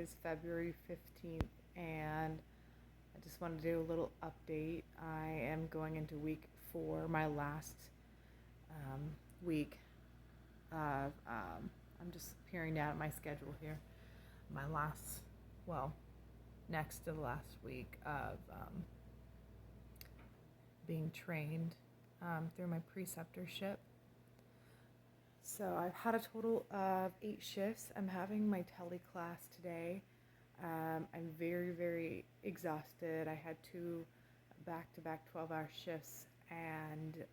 is February 15th, and I just wanted to do a little update. I am going into week 4, my last um, week of, I'm just peering down at my schedule here. My last, well, next to the last week of being trained through my preceptorship. So I've had a total of 8 shifts. I'm having my tele class today. I'm very, very exhausted. I had 2 back-to-back 12-hour shifts, and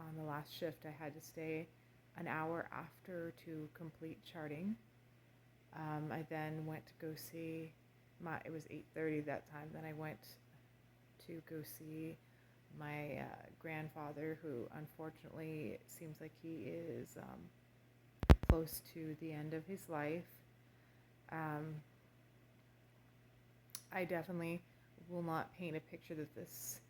on the last shift I had to stay an hour after to complete charting. I then went to go see it was 8:30 that time. Then I went to go see my grandfather, who unfortunately it seems like he is close to the end of his life. I definitely will not paint a picture that this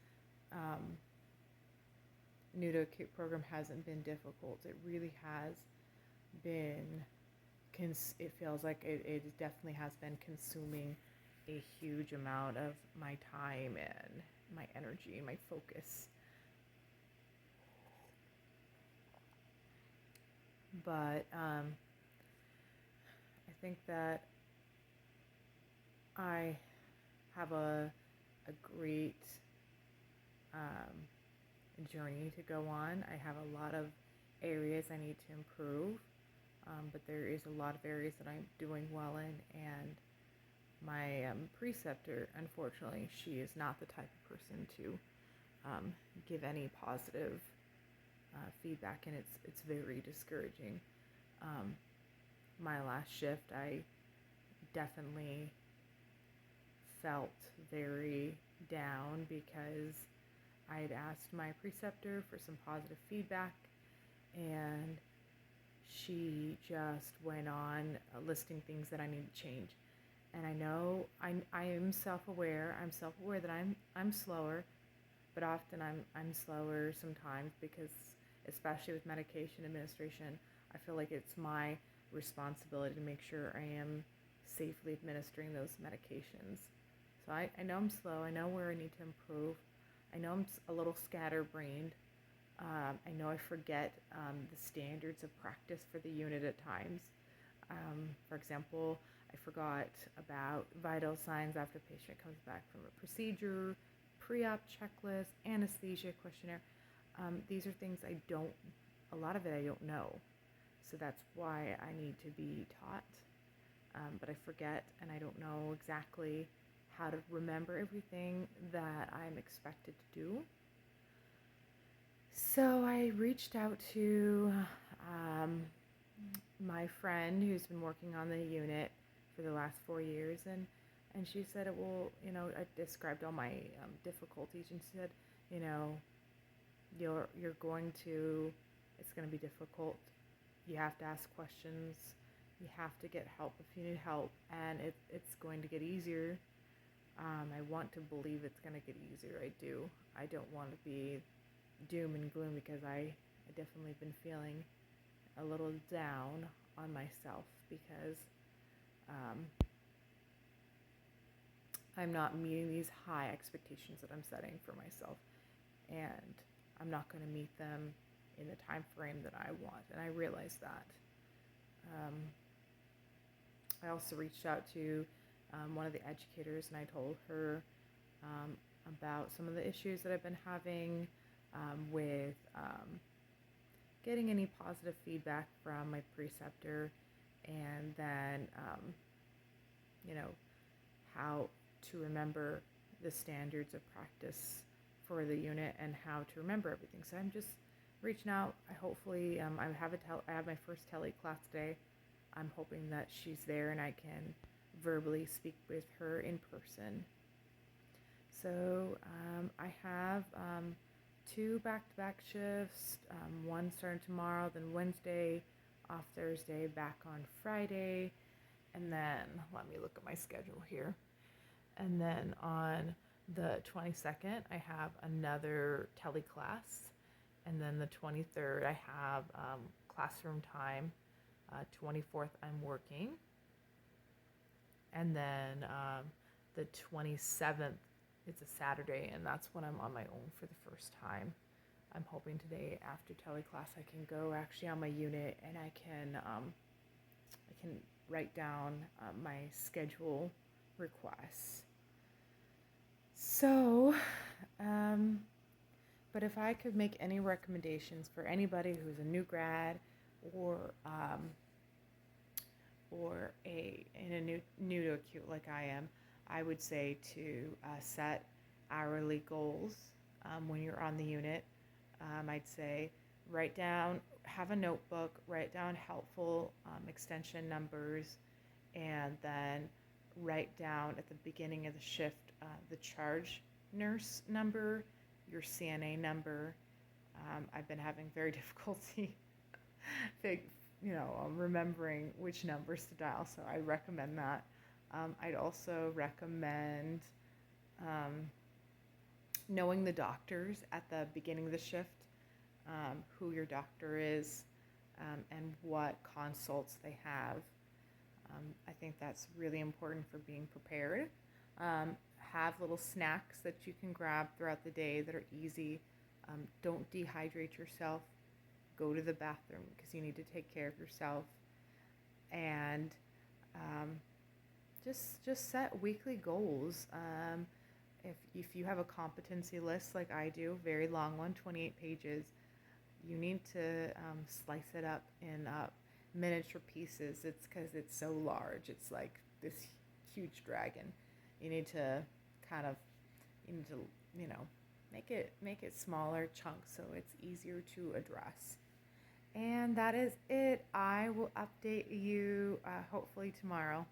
new-to-acute program hasn't been difficult. It really has been, it feels like it definitely has been consuming a huge amount of my time and my energy, my focus. But I think that I have a great journey to go on. I have a lot of areas I need to improve, but there is a lot of areas that I'm doing well in, and my preceptor, unfortunately, she is not the type of person to give any positive feedback, and it's very discouraging. My last shift, I definitely felt very down because I had asked my preceptor for some positive feedback, and she just went on listing things that I need to change. And I know I am self-aware. I'm self-aware that I'm slower, but often I'm slower sometimes because, especially with medication administration, I feel like it's my responsibility to make sure I am safely administering those medications. So I know I'm slow. I know where I need to improve. I know I'm a little scatterbrained. I know I forget the standards of practice for the unit at times. For example, I forgot about vital signs after a patient comes back from a procedure, pre-op checklist, anesthesia questionnaire. These are things a lot of it I don't know. So that's why I need to be taught. But I forget, and I don't know exactly how to remember everything that I'm expected to do. So I reached out to my friend who's been working on the unit for the last 4 years, and she said, I described all my difficulties, and she said, you're going to, it's going to be difficult. You have to ask questions. You have to get help if you need help, and it's going to get easier. I want to believe it's going to get easier. I do. I don't want to be doom and gloom, because I definitely been feeling a little down on myself because I'm not meeting these high expectations that I'm setting for myself, and I'm not going to meet them in the time frame that I want, and I realize that. I also reached out to one of the educators, and I told her about some of the issues that I've been having with getting any positive feedback from my preceptor, and then how to remember the standards of practice for the unit and how to remember everything. So I'm just reaching out. I have my first tele class today. I'm hoping that she's there and I can verbally speak with her in person. So I have 2 back-to-back shifts, one starting tomorrow, then Wednesday, off Thursday, back on Friday, and then let me look at my schedule here. And then on the 22nd, I have another tele class, and then the 23rd, I have classroom time. 24th, I'm working. And then the 27th, it's a Saturday, and that's when I'm on my own for the first time. I'm hoping today after teleclass I can go actually on my unit, and I can write down my schedule requests. So, but if I could make any recommendations for anybody who's a new grad or in a new to acute like I am, I would say to set hourly goals when you're on the unit. I'd say have a notebook, write down helpful extension numbers, and then write down at the beginning of the shift the charge nurse number, your CNA number. I've been having very difficulty remembering which numbers to dial, so I recommend that. I'd also recommend knowing the doctors at the beginning of the shift, who your doctor is, and what consults they have. I think that's really important for being prepared. Have little snacks that you can grab throughout the day that are easy. Don't dehydrate yourself. Go to the bathroom because you need to take care of yourself. And just set weekly goals. If you have a competency list like I do, very long one, 28 pages, you need to slice it up in miniature pieces. It's because it's so large. It's like this huge dragon. You need to make it smaller chunks so it's easier to address. And that is it. I will update you hopefully tomorrow.